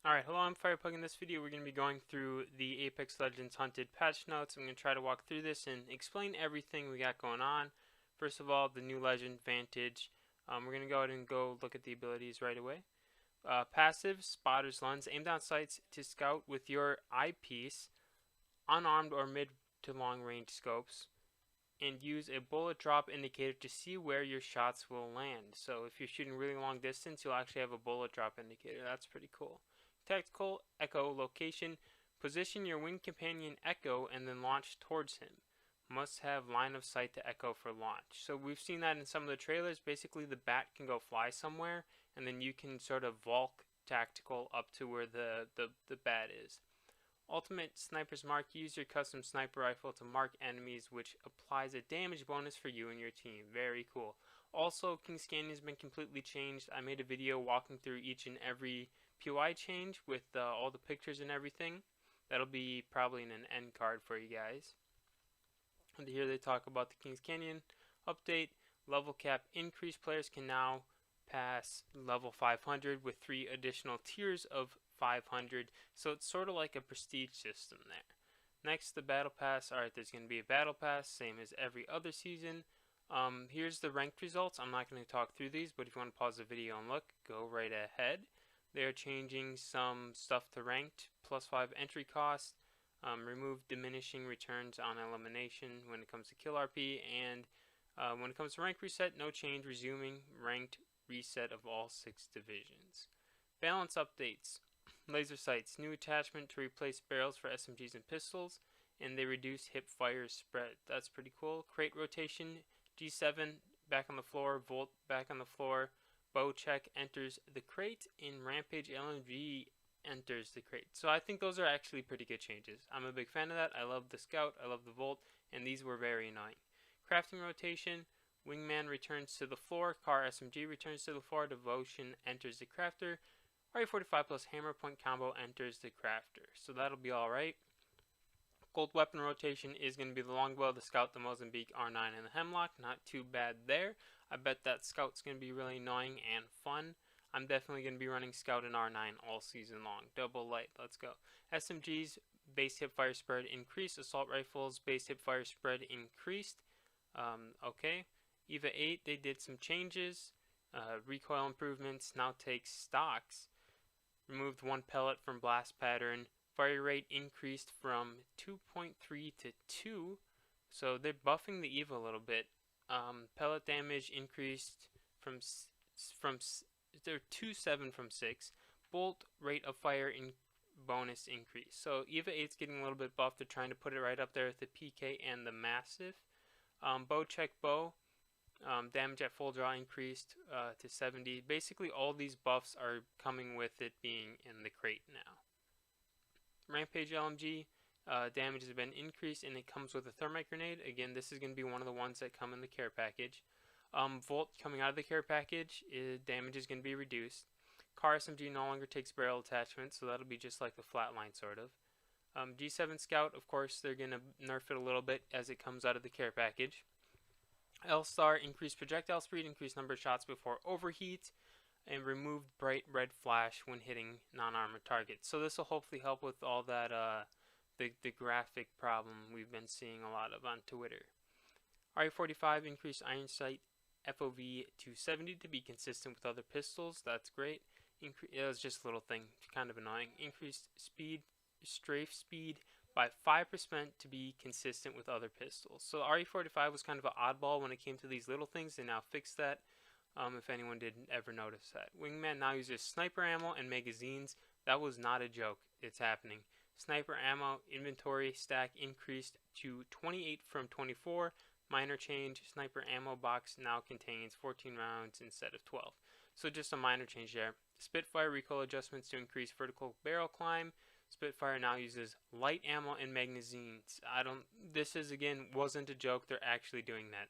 Alright, hello, I'm FirePug. In this video we're going to be going through the Apex Legends Hunted patch notes. I'm going to try to walk through this and explain everything we got going on. First of all, the new Legend Vantage. We're going to go ahead and go look at the abilities right away. Passive, Spotter's Lens. Aim down sights to scout with your eyepiece, unarmed or mid to long range scopes, and use a bullet drop indicator to see where your shots will land. So if you're shooting really long distance, you'll actually have a bullet drop indicator. That's pretty cool. Tactical Echo Location. Position your wing companion Echo and then launch towards him. Must have line of sight to Echo for launch. So we've seen that in some of the trailers. Basically the bat can go fly somewhere and then you can sort of Valk tactical up to where the bat is. Ultimate Sniper's Mark. Use your custom sniper rifle to mark enemies, which applies a damage bonus for you and your team. Very cool. Also, King's Canyon has been completely changed. I made a video walking through each and every POI change with all the pictures and everything. That'll be probably in an end card for you guys. And here they talk about the King's Canyon update. Level cap increase. Players can now pass level 500 with 3 additional tiers of 500, so it's sort of like a prestige system there. Next, the battle pass. Alright, there's going to be a battle pass, same as every other season. Here's the ranked results. I'm not going to talk through these, but if you want to pause the video and look, go right ahead. They're changing some stuff to ranked, +5 entry cost, remove diminishing returns on elimination when it comes to kill RP, and when it comes to rank reset, no change, resuming ranked reset of all 6 divisions. Balance updates. Laser sights, new attachment to replace barrels for SMGs and pistols, and they reduce hip fire spread. That's pretty cool. Crate rotation, G7 back on the floor, Volt back on the floor, bow check enters the crate, and Rampage LMG enters the crate. So I think those are actually pretty good changes. I'm a big fan of that. I love the Scout, I love the Volt, and these were very annoying. Crafting rotation, Wingman returns to the floor, Car SMG returns to the floor, Devotion enters the crafter, RE45 plus hammer point combo enters the crafter. So that'll be alright. Gold weapon rotation is going to be the longbow, the Scout, the Mozambique, R9, and the Hemlock. Not too bad there. I bet that Scout's going to be really annoying and fun. I'm definitely going to be running Scout and R9 all season long. Double light, let's go. SMGs, base hip fire spread increased. Assault rifles, base hip fire spread increased. Okay. EVA 8, they did some changes. Recoil improvements, now takes stocks. Removed 1 pellet from blast pattern. Fire rate increased from 2.3 to 2. So they're buffing the EVA a little bit. Pellet damage increased from 2.7 from 6. Bolt rate of fire bonus increase. So EVA 8's getting a little bit buffed. They're trying to put it right up there with the PK and the Massive. Bow check bow. Damage at full draw increased to 70. Basically all these buffs are coming with it being in the crate now. Rampage LMG, damage has been increased and it comes with a thermite grenade. Again, this is going to be one of the ones that come in the care package. Volt coming out of the care package, damage is going to be reduced. Car SMG no longer takes barrel attachment, so that'll be just like the flatline sort of. G7 Scout, of course, they're going to nerf it a little bit as it comes out of the care package. L-Star, increased projectile speed, increased number of shots before overheat, and removed bright red flash when hitting non-armored targets. So this will hopefully help with all that, the graphic problem we've been seeing a lot of on Twitter. RE45, increased iron sight FOV to 70 to be consistent with other pistols. That's great. It was just a little thing, kind of annoying. Increased speed, strafe speed by 5% to be consistent with other pistols. So RE45 was kind of an oddball when it came to these little things. They now fixed that, if anyone didn't ever notice that. Wingman now uses sniper ammo and magazines. That was not a joke. It's happening. Sniper ammo inventory stack increased to 28 from 24. Minor change, sniper ammo box now contains 14 rounds instead of 12. So just a minor change there. Spitfire recoil adjustments to increase vertical barrel climb. Spitfire now uses light ammo and magazines. This is again wasn't a joke. They're actually doing that.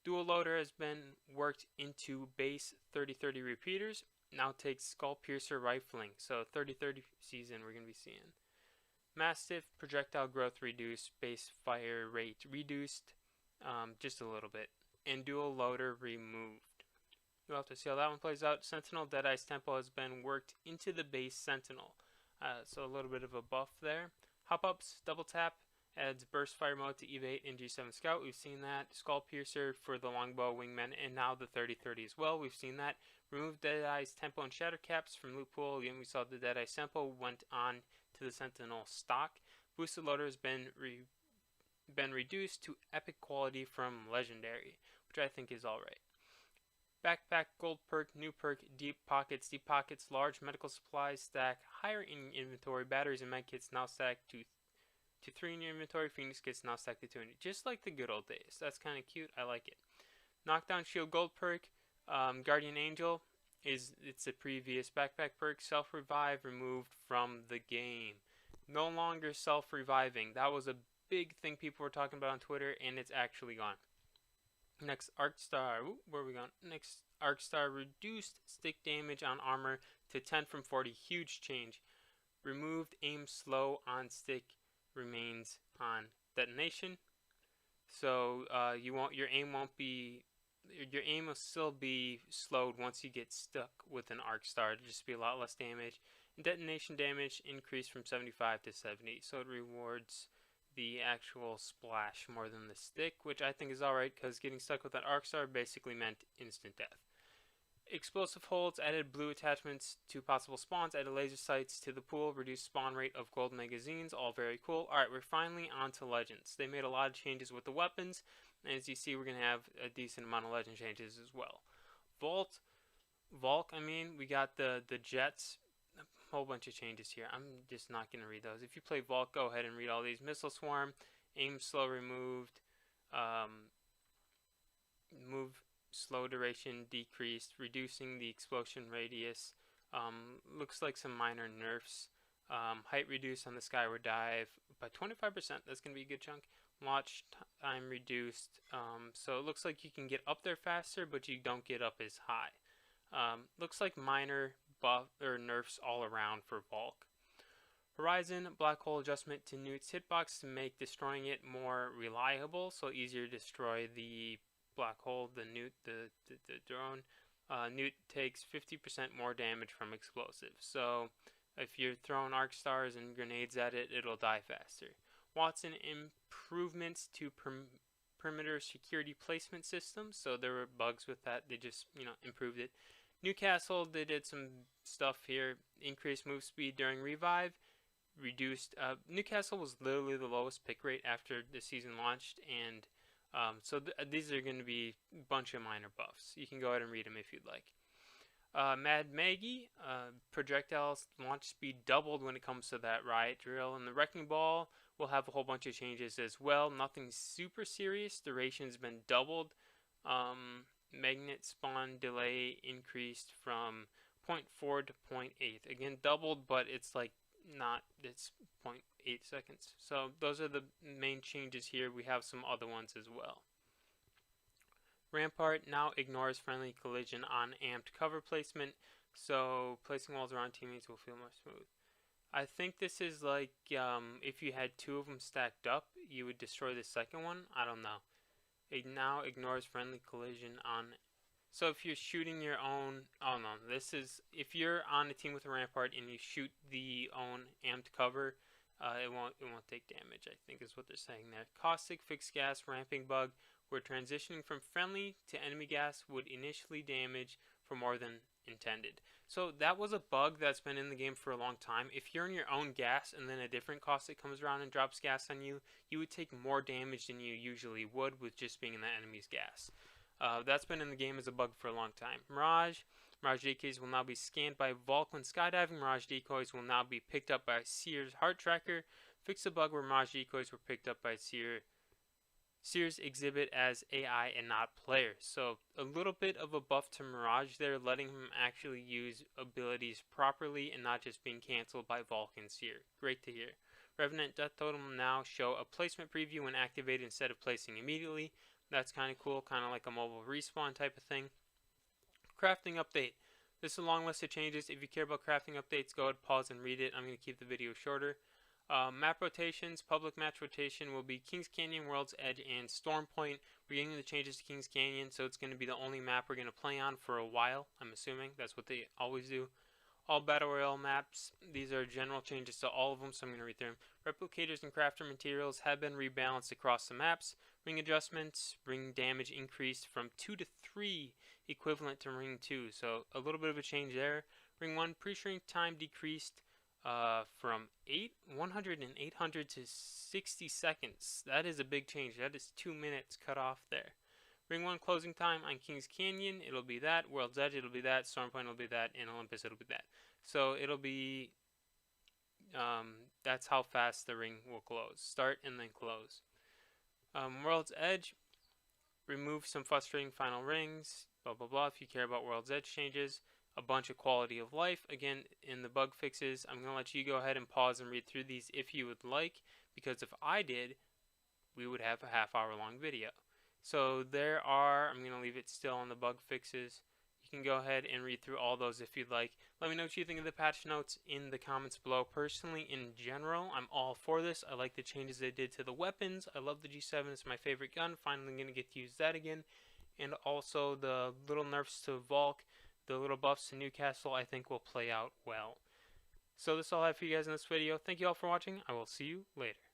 Dual loader has been worked into base 30-30 repeaters. Now takes skull piercer rifling. So 30-30 season we're gonna be seeing. Mastiff projectile growth reduced. Base fire rate reduced just a little bit. And dual loader removed. You'll have to see how that one plays out. Sentinel Deadeye's tempo has been worked into the base Sentinel, so a little bit of a buff there. Hop-ups, double tap, adds burst fire mode to Eve 8 and G7 Scout. We've seen that. Skull Piercer for the longbow, Wingman, and now the 30-30 as well. We've seen that. Remove Deadeye's tempo and shatter caps from loot pool. Again, we saw the Deadeye tempo went on to the Sentinel stock. Boosted loader has been reduced to epic quality from legendary, which I think is alright. Backpack, gold perk, new perk, deep pockets, large medical supplies stack higher in inventory. Batteries and medkits now stack to 3 in your inventory. Phoenix kits now stack to 2 in it. Just like the good old days. That's kind of cute. I like it. Knockdown shield gold perk, Guardian Angel it's a previous backpack perk. Self revive removed from the game. No longer self reviving. That was a big thing people were talking about on Twitter, and it's actually gone. Next, Arc Star. Where are we going? Next, Arc Star reduced stick damage on armor to 10 from 40. Huge change. Removed aim slow on stick remains on detonation. So your aim will still be slowed once you get stuck with an Arc Star. It'll just be a lot less damage. And detonation damage increased from 75 to 70. So it rewards the actual splash more than the stick, which I think is alright, because getting stuck with that Arc Star basically meant instant death. Explosive holds added blue attachments to possible spawns, added laser sights to the pool, reduced spawn rate of gold magazines, all very cool. Alright, we're finally on to Legends. They made a lot of changes with the weapons, and as you see, we're going to have a decent amount of Legend changes as well. Valk, we got the jets, a whole bunch of changes here. I'm just not going to read those. If you play Valk, go ahead and read all these. Missile Swarm, aim slow removed, move slow duration decreased, reducing the explosion radius. Looks like some minor nerfs. Height reduced on the skyward dive by 25%. That's going to be a good chunk. Launch time reduced. So it looks like you can get up there faster, but you don't get up as high. Looks like minor buff or nerfs all around for Valk. Horizon, black hole adjustment to Newt's hitbox to make destroying it more reliable, so easier to destroy the black hole, the Newt, the drone. Newt takes 50% more damage from explosives, so if you're throwing arc stars and grenades at it, it'll die faster. Watson, improvements to perimeter security placement system, so there were bugs with that, they just improved it. Newcastle, they did some stuff here. Increased move speed during revive. Reduced. Newcastle was literally the lowest pick rate after the season launched, and so these are going to be a bunch of minor buffs. You can go ahead and read them if you'd like. Mad Maggie, projectiles launch speed doubled when it comes to that riot drill, and the Wrecking Ball will have a whole bunch of changes as well. Nothing super serious. Duration's been doubled. Magnet spawn delay increased from 0.4 to 0.8. Again, doubled, but it's like it's 0.8 seconds. So those are the main changes here. We have some other ones as well. Rampart now ignores friendly collision on amped cover placement, so placing walls around teammates will feel more smooth. I think this is like if you had 2 of them stacked up, you would destroy the second one. I don't know. It now ignores friendly collision on. So if you're shooting your own, this is if you're on a team with a Rampart and you shoot the own amped cover, it won't take damage. I think is what they're saying there. Caustic fixed gas ramping bug, where transitioning from friendly to enemy gas would initially damage for more than intended. So that was a bug that's been in the game for a long time. If you're in your own gas and then a different caustic comes around and drops gas on you, you would take more damage than you usually would with just being in the enemy's gas. That's been in the game as a bug for a long time. Mirage decoys will now be scanned by Valk when skydiving. Mirage decoys will now be picked up by Seer's heart tracker. Fix the bug where Mirage decoys were picked up by Seer's exhibit as AI and not players. So a little bit of a buff to Mirage there, letting him actually use abilities properly and not just being cancelled by Valk and Seer. Great to hear. Revenant Death Totem will now show a placement preview when activated instead of placing immediately. That's kind of cool, kind of like a mobile respawn type of thing. Crafting update. This is a long list of changes. If you care about crafting updates, go ahead, pause and read it. I'm going to keep the video shorter. Map rotations, public match rotation will be Kings Canyon, World's Edge, and Storm Point. We're getting the changes to Kings Canyon, so it's going to be the only map we're going to play on for a while, I'm assuming. That's what they always do. All Battle Royale maps, these are general changes to all of them, so I'm going to read through them. Replicators and crafter materials have been rebalanced across the maps. Ring adjustments, ring damage increased from 2 to 3, equivalent to ring 2, so a little bit of a change there. Ring 1, pre-shrink time decreased from 100 and 800 to 60 seconds. That is a big change. That is 2 minutes cut off there. Ring 1 closing time on Kings Canyon, it'll be that. World's Edge, it'll be that. Storm Point will be that. And Olympus, it'll be that. So it'll be, that's how fast the ring will close. Start and then close. World's Edge, remove some frustrating final rings, blah blah blah. If you care about World's Edge changes, a bunch of quality of life. Again, in the bug fixes, I'm going to let you go ahead and pause and read through these if you would like, because if I did, we would have a half-hour long video. So there are, I'm going to leave it still on the bug fixes. You can go ahead and read through all those if you'd like. Let me know what you think of the patch notes in the comments below. Personally, in general, I'm all for this. I like the changes they did to the weapons. I love the G7. It's my favorite gun. Finally going to get to use that again. And also the little nerfs to Valk, the little buffs to Newcastle, I think will play out well. So this is all I have for you guys in this video. Thank you all for watching. I will see you later.